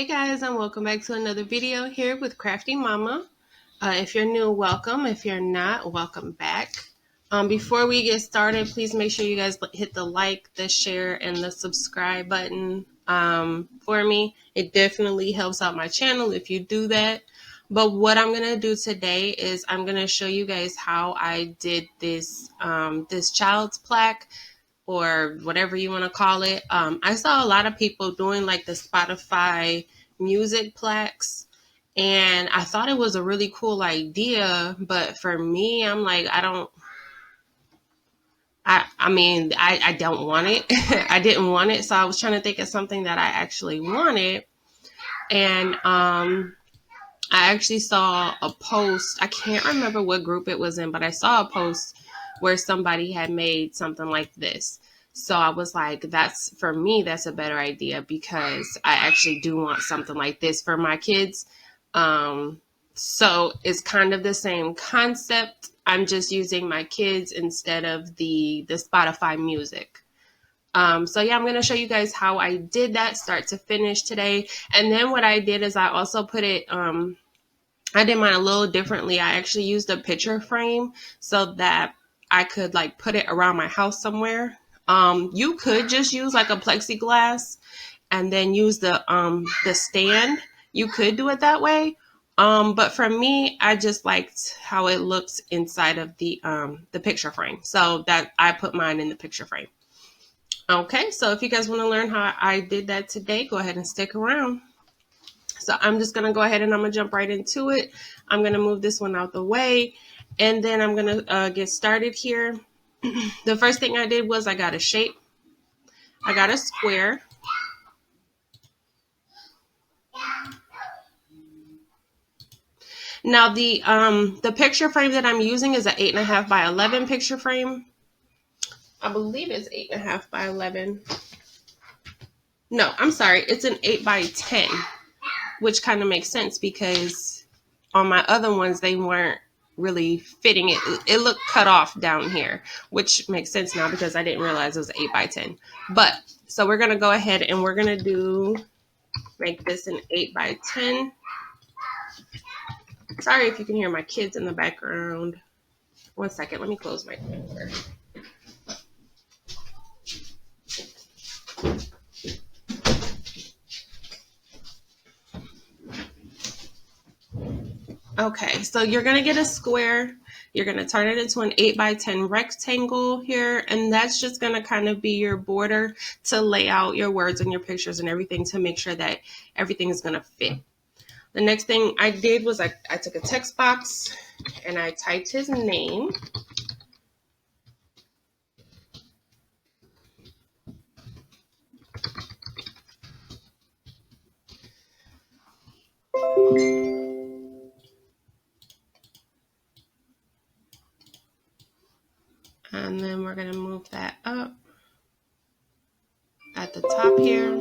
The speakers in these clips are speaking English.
Hey guys, and welcome back to another video here with Crafty Mama. If you're new, welcome. If you're not, welcome back. Before we get started, please make sure you guys hit the like, the share, and the subscribe button for me. It definitely helps out my channel if you do that. But what I'm going to do today is I'm going to show you guys how I did this, this child's plaque, or whatever you want to call it. I saw a lot of people doing like the Spotify music plaques, and I thought it was a really cool idea. But for me, I'm like, I don't want it. I didn't want it. So I was trying to think of something that I actually wanted. And I actually saw a post. I can't remember what group it was in, but I saw a post where somebody had made something like this. So I was like, for me, that's a better idea, because I actually do want something like this for my kids. So it's kind of the same concept. I'm just using my kids instead of the Spotify music. So yeah, I'm going to show you guys how I did that start to finish today. And then what I did is I also put it, I did mine a little differently. I actually used a picture frame so that I could like put it around my house somewhere. You could just use like a plexiglass and then use the stand. You could do it that way. But for me, I just liked how it looks inside of the picture frame. So that I put mine in the picture frame. Okay, so if you guys want to learn how I did that today, go ahead and stick around. So I'm just going to go ahead and I'm going to jump right into it. I'm going to move this one out the way, and then I'm going to get started here. The first thing I did was I got a shape. I got a square. Now the picture frame that I'm using is an 8.5 by 11 picture frame. I believe it's 8.5 by 11. No, I'm sorry. It's an 8 by 10, which kind of makes sense because on my other ones, they weren't really fitting it. It looked cut off down here, which makes sense now because I didn't realize it was 8 by 10. But so we're going to go ahead and we're going to make this an 8 by 10. Sorry if you can hear my kids in the background. One second. Let me close my door. Okay, so you're going to get a square. You're going to turn it into an 8 by 10 rectangle here, and that's just going to kind of be your border to lay out your words and your pictures and everything to make sure that everything is going to fit. The next thing I did was I took a text box and I typed his name. And then we're going to move that up at the top here.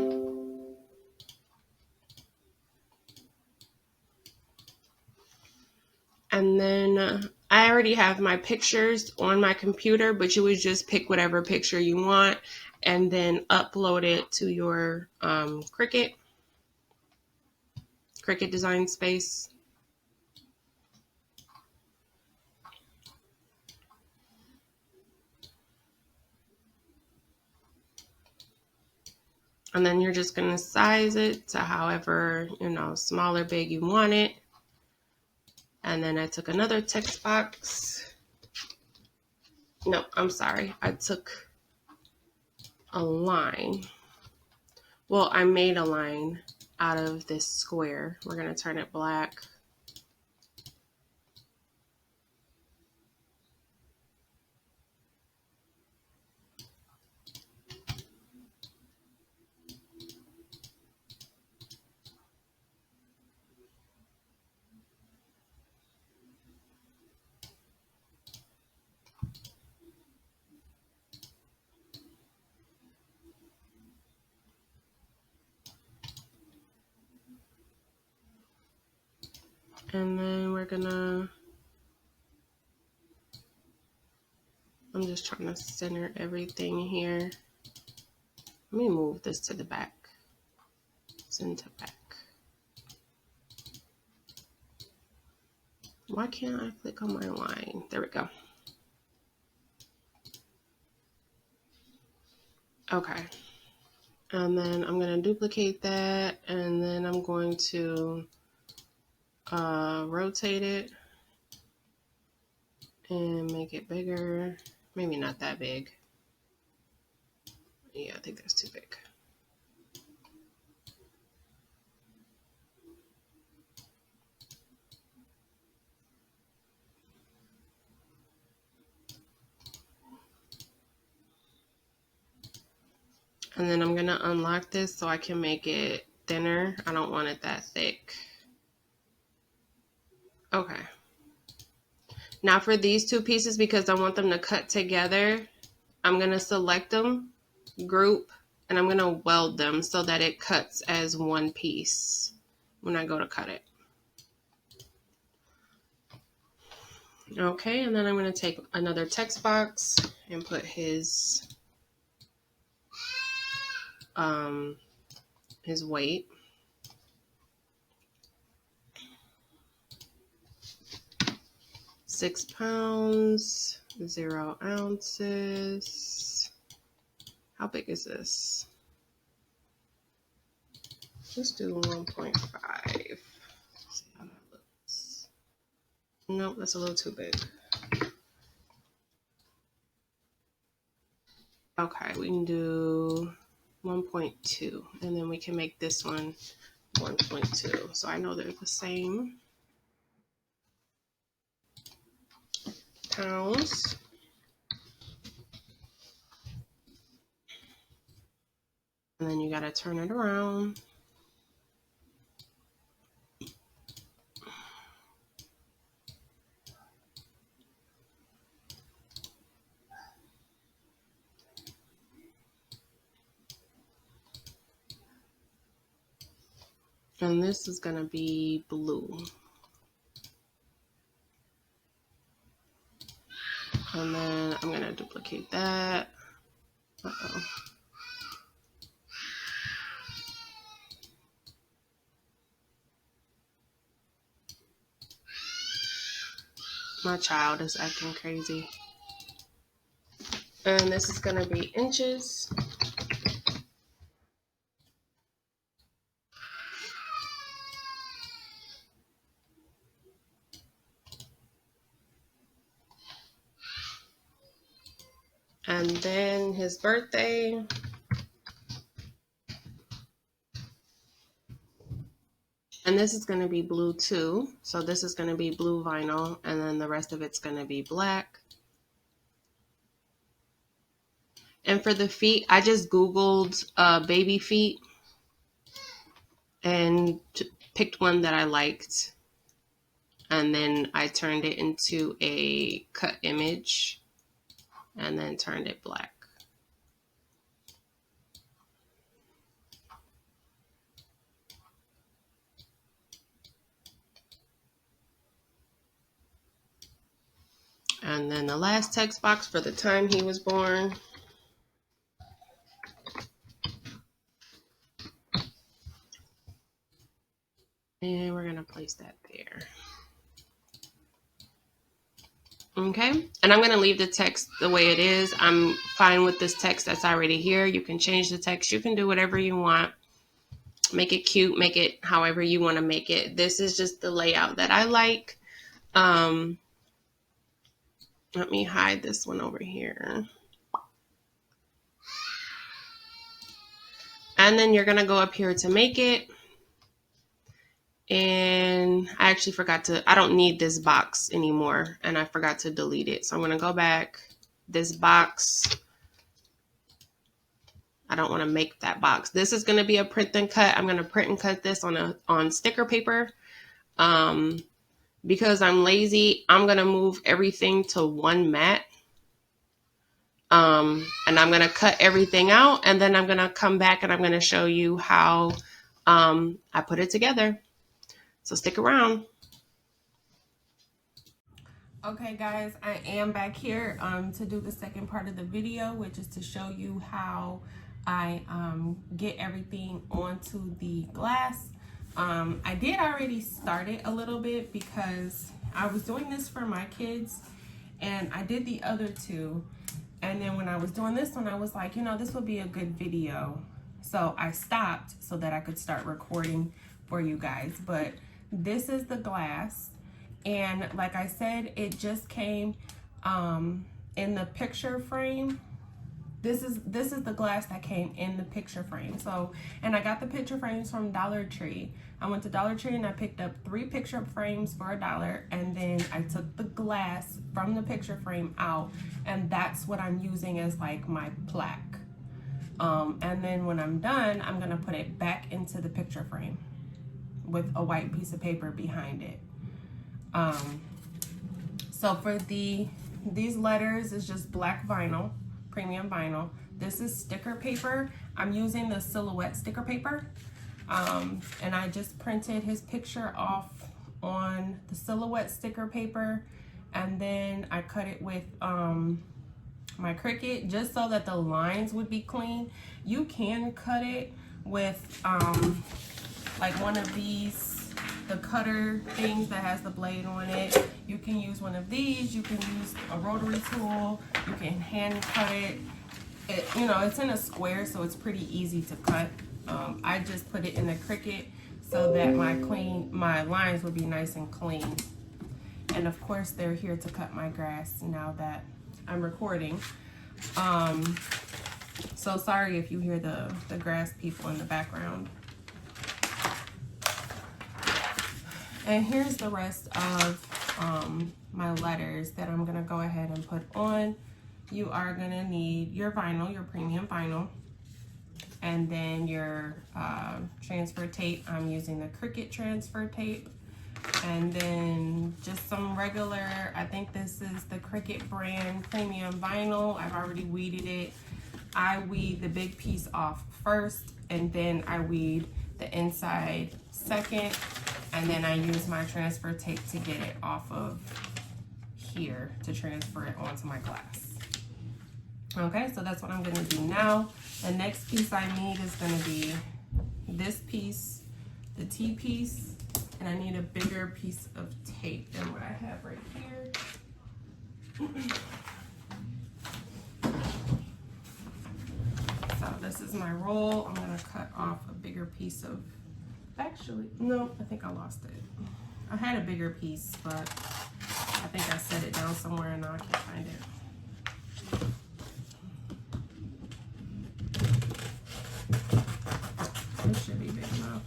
And then I already have my pictures on my computer, but you would just pick whatever picture you want and then upload it to your Cricut design space. And then you're just going to size it to however, small or big you want it. And then I took another text box. No, I'm sorry. I took a line. Well, I made a line out of this square. We're going to turn it black. And then I'm just trying to center everything here. Let me move this to the back. Center back. Why can't I click on my line? There we go. Okay. And then I'm going to duplicate that, and then I'm going to rotate it and make it bigger. Maybe not that big. Yeah, I think that's too big. And then I'm going to unlock this so I can make it thinner. I don't want it that thick. Okay. Now for these two pieces, because I want them to cut together, I'm going to select them, group, and I'm going to weld them so that it cuts as one piece when I go to cut it. Okay, and then I'm going to take another text box and put his weight. £6, 0 ounces. How big is this? Let's do 1.5. See how that looks. Nope, that's a little too big. Okay, we can do 1.2, and then we can make this one 1.2. So I know they're the same. Pounds. And then you gotta turn it around. And this is gonna be blue. And then I'm gonna duplicate that. Uh-oh. My child is acting crazy. And this is gonna be inches. And then his birthday. And this is going to be blue too. So this is going to be blue vinyl, and then the rest of it's going to be black. And for the feet, I just Googled baby feet and picked one that I liked. And then I turned it into a cut image and then turned it black. And then the last text box for the time he was born. And we're going to place that there. Okay, and I'm going to leave the text the way it is. I'm fine with this text that's already here. You can change the text. You can do whatever you want. Make it cute. Make it however you want to make it. This is just the layout that I like. Let me hide this one over here. And then you're going to go up here to make it. And I actually forgot to, I don't need this box anymore. And I forgot to delete it. So I'm going to go back. This box, I don't want to make that box. This is going to be a print and cut. I'm going to print and cut this on sticker paper. Because I'm lazy, I'm going to move everything to one mat. And I'm going to cut everything out. And then I'm going to come back and I'm going to show you how I put it together. So stick around. Okay guys, I am back here to do the second part of the video, which is to show you how I get everything onto the glass. I did already start it a little bit because I was doing this for my kids, and I did the other two. And then when I was doing this one, I was like, you know, this would be a good video. So I stopped so that I could start recording for you guys. But this is the glass. And like I said, it just came in the picture frame. This is the glass that came in the picture frame. So, and I got the picture frames from Dollar Tree. I went to Dollar Tree and I picked up 3 picture frames for $1, and then I took the glass from the picture frame out, and that's what I'm using as like my plaque. And then when I'm done, I'm gonna put it back into the picture frame with a white piece of paper behind it. So for these letters is just black vinyl, premium vinyl. This is sticker paper. I'm using the Silhouette sticker paper. And I just printed his picture off on the Silhouette sticker paper, and then I cut it with my Cricut just so that the lines would be clean. You can cut it with like one of these, the cutter things that has the blade on it. You can use one of these. You can use a rotary tool. You can hand cut it. You know, it's in a square, so it's pretty easy to cut. I just put it in the Cricut so that my lines would be nice and clean. And of course, they're here to cut my grass now that I'm recording. So sorry if you hear the grass people in the background. And here's the rest of my letters that I'm gonna go ahead and put on. You are gonna need your vinyl, your premium vinyl, and then your transfer tape. I'm using the Cricut transfer tape, and then just some regular, I think this is the Cricut brand premium vinyl. I've already weeded it. I weed the big piece off first, and then I weed the inside second, and then I use my transfer tape to get it off of here to transfer it onto my glass. Okay, so that's what I'm gonna do now. The next piece I need is gonna be this piece, the T piece, and I need a bigger piece of tape than what I have right here. So this is my roll. I'm gonna cut off a bigger piece of, actually, no, I think I lost it. I had a bigger piece, but I think I set it down somewhere and now I can't find it. This should be big enough.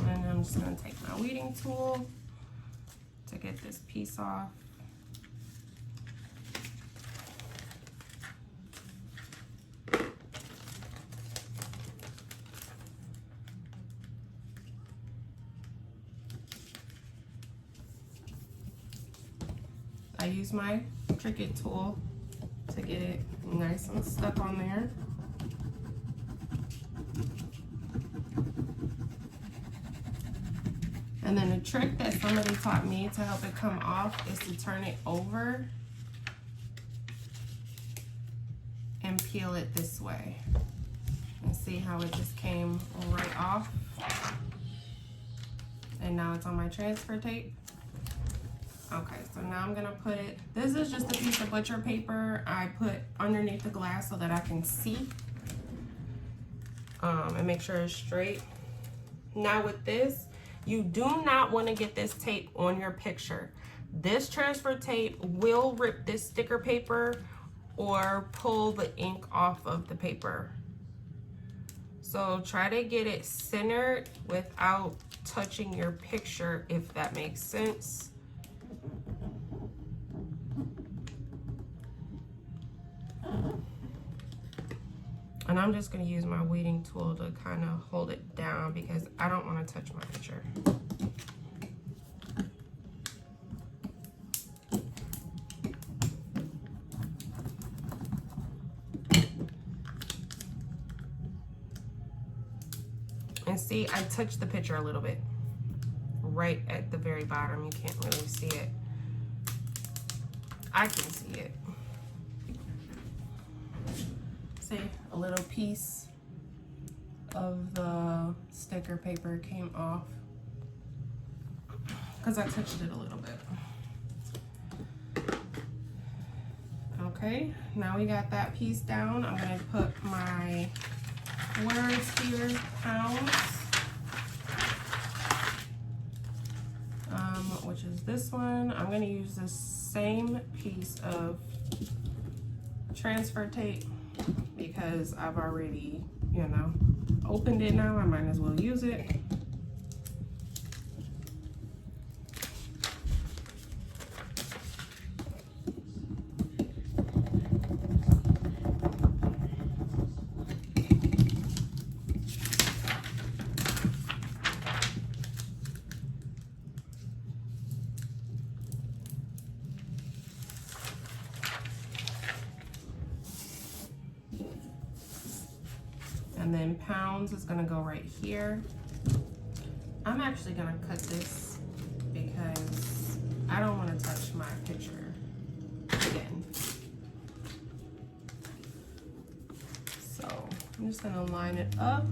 And I'm just going to take my weeding tool to get this piece off. I use my Cricut tool to get it nice and stuck on there. And then a trick that somebody taught me to help it come off is to turn it over and peel it this way. And see how it just came right off. And now it's on my transfer tape. Okay, so now I'm gonna put it, this is just a piece of butcher paper I put underneath the glass so that I can see and make sure it's straight. Now with this, you do not want to get this tape on your picture. This transfer tape will rip this sticker paper or pull the ink off of the paper. So try to get it centered without touching your picture, if that makes sense. And I'm just going to use my weeding tool to kind of hold it down because I don't want to touch my picture. And see, I touched the picture a little bit. Right at the very bottom. You can't really see it. I can see it. say a little piece of the sticker paper came off because I touched it a little bit. Okay, now we got that piece down. I'm gonna put my words here, pounds, which is this one. I'm gonna use the same piece of transfer tape because I've already, you know, opened it now. I might as well use it. And then pounds is gonna go right here. I'm actually gonna cut this because I don't wanna touch my picture again. So I'm just gonna line it up.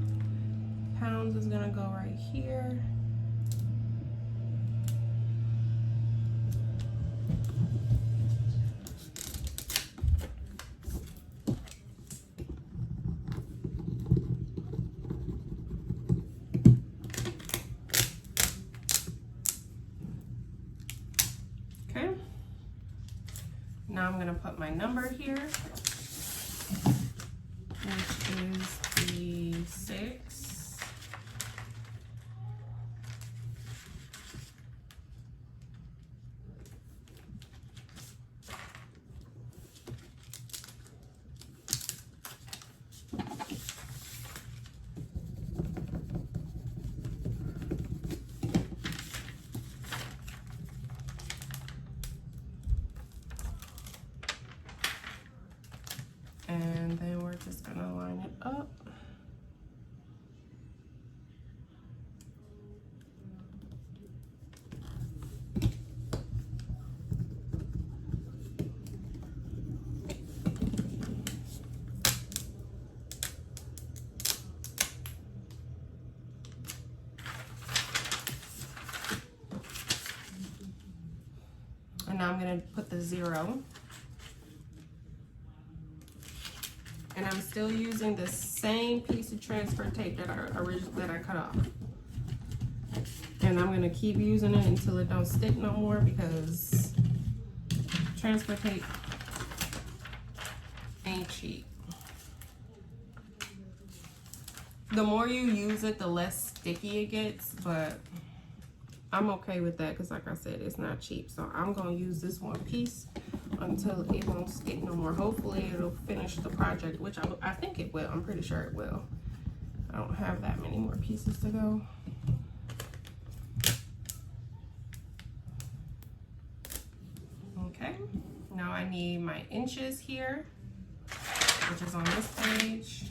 Pounds is gonna go right here. Now I'm gonna put my number here, which is the 6. And then we're just gonna line it up. And now I'm gonna put the 0. And I'm still using the same piece of transfer tape that I cut off. And I'm gonna keep using it until it don't stick no more because transfer tape ain't cheap. The more you use it, the less sticky it gets, but I'm okay with that because like I said, it's not cheap. So I'm gonna use this one piece until it won't stick no more. Hopefully it'll finish the project, which I think it will. I'm pretty sure it will. I don't have that many more pieces to go. Okay, now I need my inches here, which is on this page.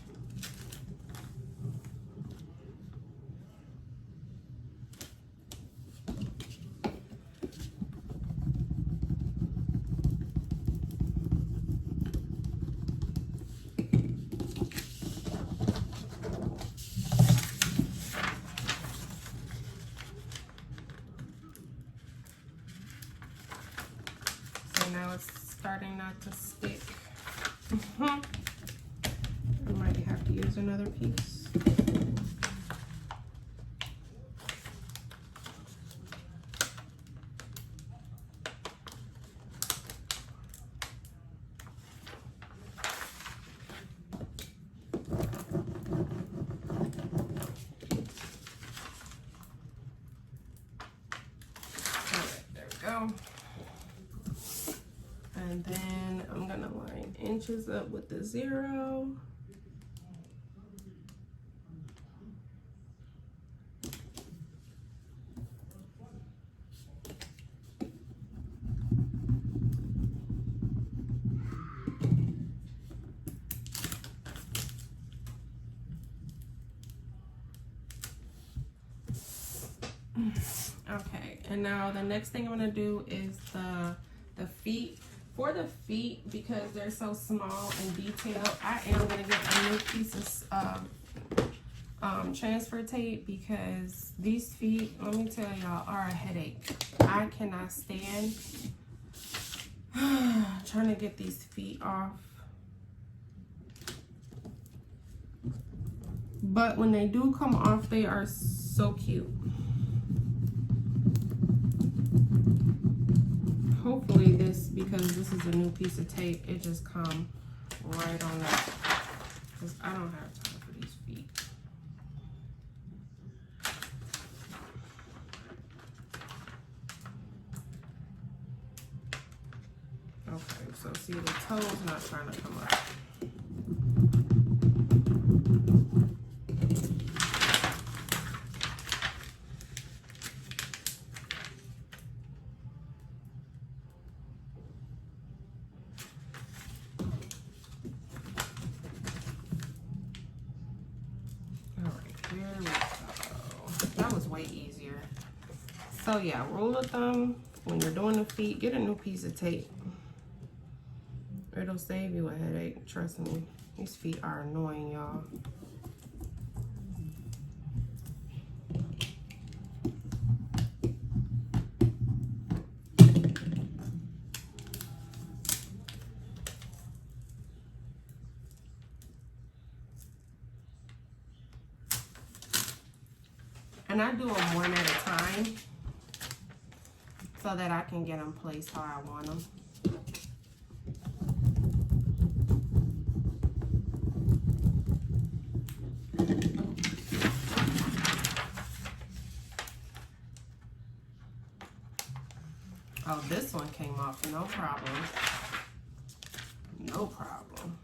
Now it's starting not to stick. I might have to use another piece. All right, there we go. And then I'm gonna line inches up with the 0. Okay, and now the next thing I'm gonna do is the feet For the feet, because they're so small and detailed, I am going to get a new piece of transfer tape, because these feet, let me tell y'all, are a headache. I cannot stand trying to get these feet off. But when they do come off, they are so cute. Hopefully this, because this is a new piece of tape, it just come right on that, because I don't have time for these feet. Okay, so see, the toe's not trying to come up. That was way easier. So yeah, rule of thumb, when you're doing the feet, get a new piece of tape. It'll save you a headache, trust me. These feet are annoying, y'all. And I do them one at a time so that I can get them placed how I want them. Oh, this one came off, no problem. No problem.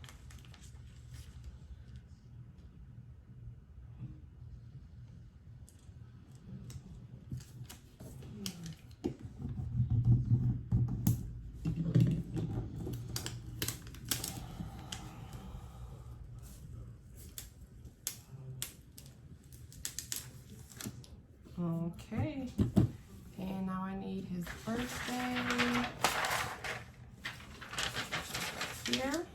Okay, and now I need his birthday here.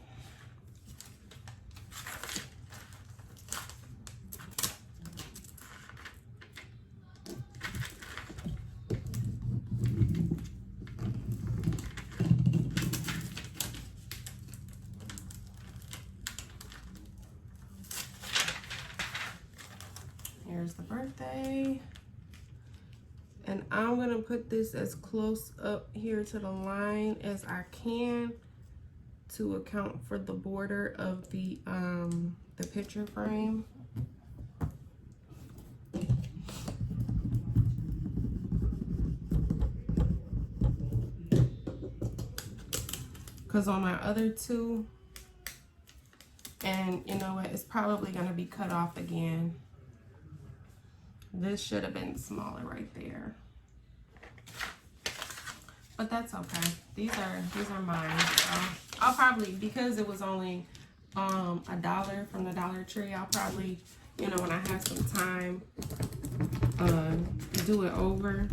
Here's the birthday. And I'm gonna put this as close up here to the line as I can to account for the border of the picture frame. Because on my other two, and you know what, it's probably gonna be cut off again. This should have been smaller right there, but that's okay. These are mine. So I'll probably, because it was only $1 from the Dollar Tree, I'll probably, you know, when I have some time, do it over.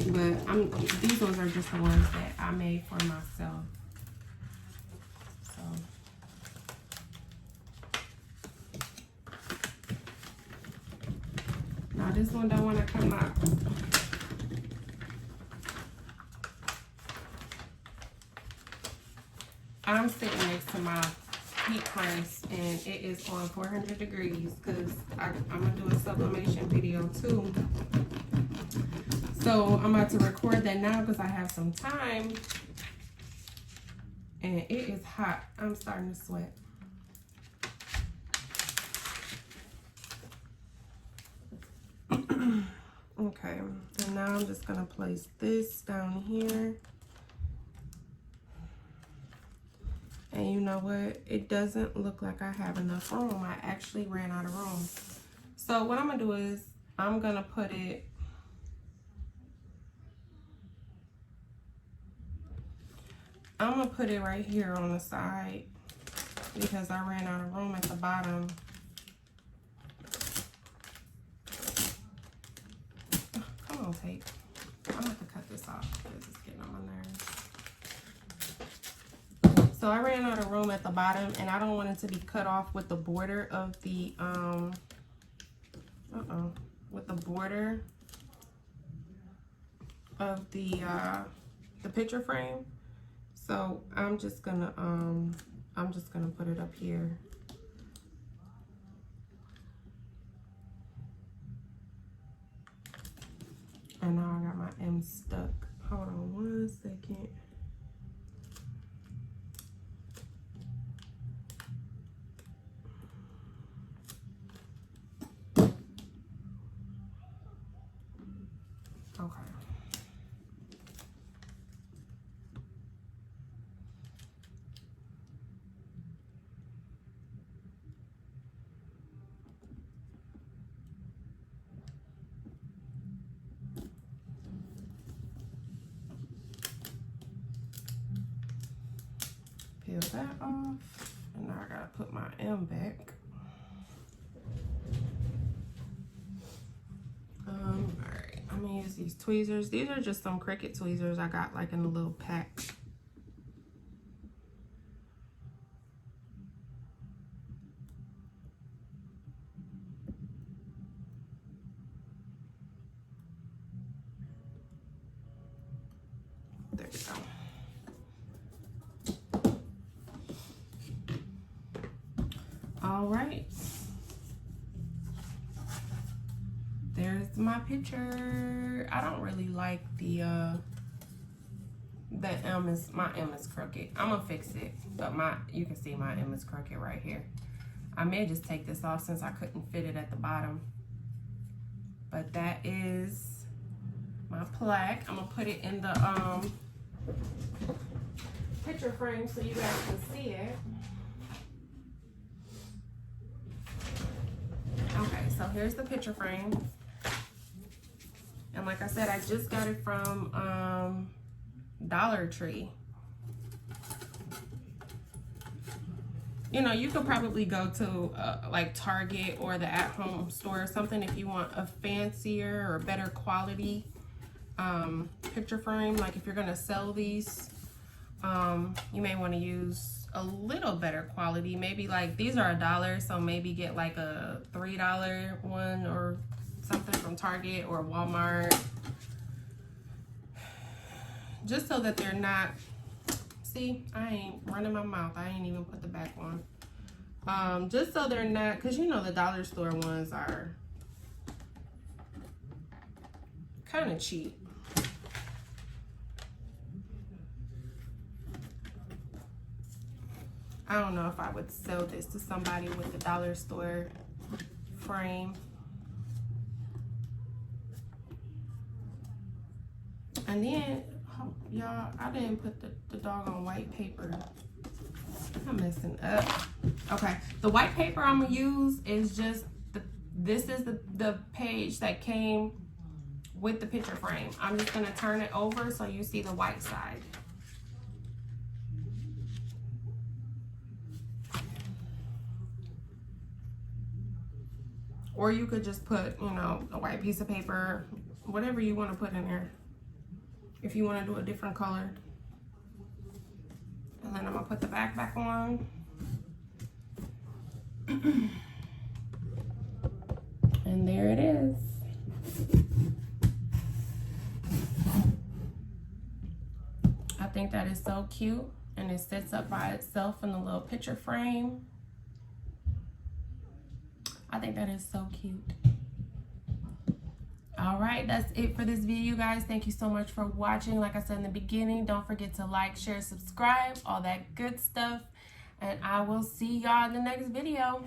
But these ones are just the ones that I made for myself. Now this one don't want to come out. I'm sitting next to my heat press and it is on 400 degrees because I'm going to do a sublimation video too. So I'm about to record that now because I have some time. And it is hot. I'm starting to sweat. Okay, and now I'm just gonna place this down here. And you know what? It doesn't look like I have enough room. I actually ran out of room. So what I'm gonna do is I'm gonna put it right here on the side because I ran out of room at the bottom. Come on, tape. I'm gonna have to cut cut this off because it's getting on my nerves. So I ran out of room at the bottom, and I don't want it to be cut off with the border of the with the border of the picture frame. So I'm just gonna put it up here. And now I got my M stuck. Hold on 1 second. Okay. Peel that off, and now I gotta put my M back. Alright, I'm gonna use these tweezers. These are just some Cricut tweezers I got like in a little pack. There we go. All right, there's my picture. I don't really like the M is, my M is crooked. I'm gonna fix it, but you can see my M is crooked right here. I may just take this off since I couldn't fit it at the bottom. But that is my plaque. I'm gonna put it in the picture frame so you guys can see it. Okay, so here's the picture frame. And like I said, I just got it from Dollar Tree. You know, you could probably go to like Target or the at-home store or something if you want a fancier or better quality picture frame. Like if you're gonna sell these, you may want to use a little better quality. Maybe like these are $1, so maybe get like a $3 one or something from Target or Walmart, just so that they're not, see, I ain't running my mouth, I ain't even put the back on, just so they're not, because you know the dollar store ones are kind of cheap. I don't know if I would sell this to somebody with a dollar store frame. And then, oh, y'all, I didn't put the doggone white paper. I'm messing up. Okay, the white paper I'm gonna use is just, this is the page that came with the picture frame. I'm just gonna turn it over so you see the white side. Or you could just put, you know, a white piece of paper, whatever you want to put in there. If you want to do a different color. And then I'm going to put the back on. And there it is. I think that is so cute. And it sits up by itself in the little picture frame. I think that is so cute. All right, that's it for this video, guys. Thank you so much for watching. Like I said in the beginning, don't forget to like, share, subscribe, all that good stuff. And I will see y'all in the next video.